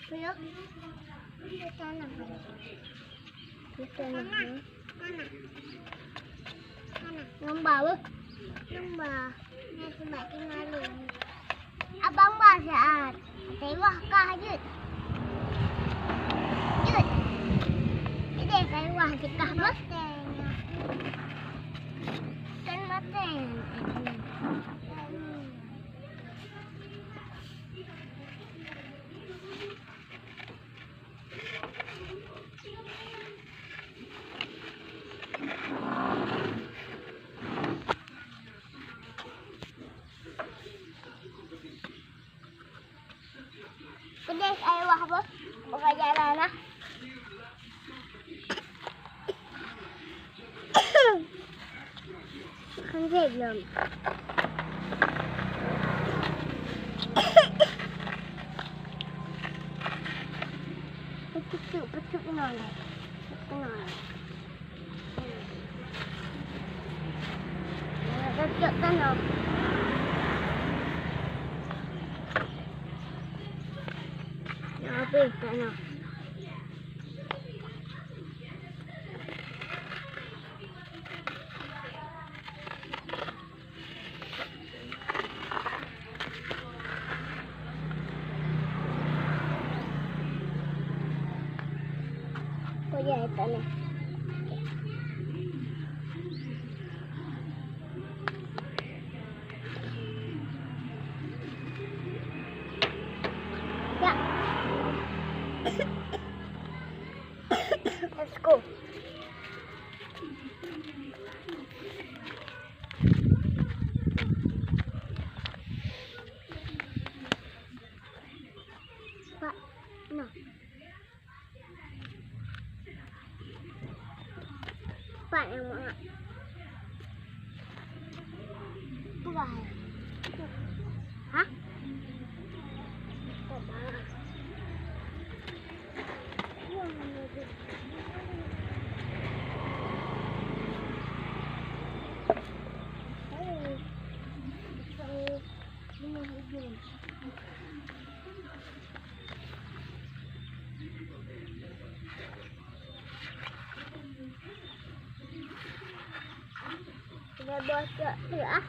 Belum. Di sana. Di sana. Mana? Mana? Nombor apa? Nombor. Nak sebab malu. Abang Basyar. Tewah kah Jut? Jut. Ini tewah dekah mateng. Kan mateng. Pedas air wah apa? Bukan jalan lah. Kan saya belum. Pecut nol. Pecut tanah. Apa tanah? Kau jadi tanah. Ya. Let's go. Pak, no. Pak yang mana? Bukan. Hah? Sudah bocor tu ah.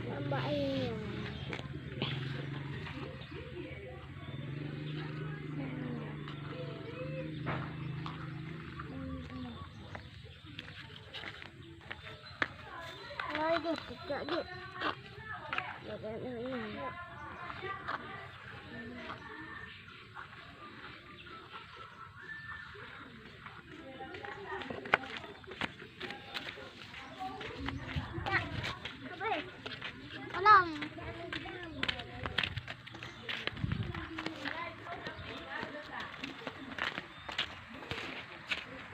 Nampak ini. Lagi pecah je. Ada ni.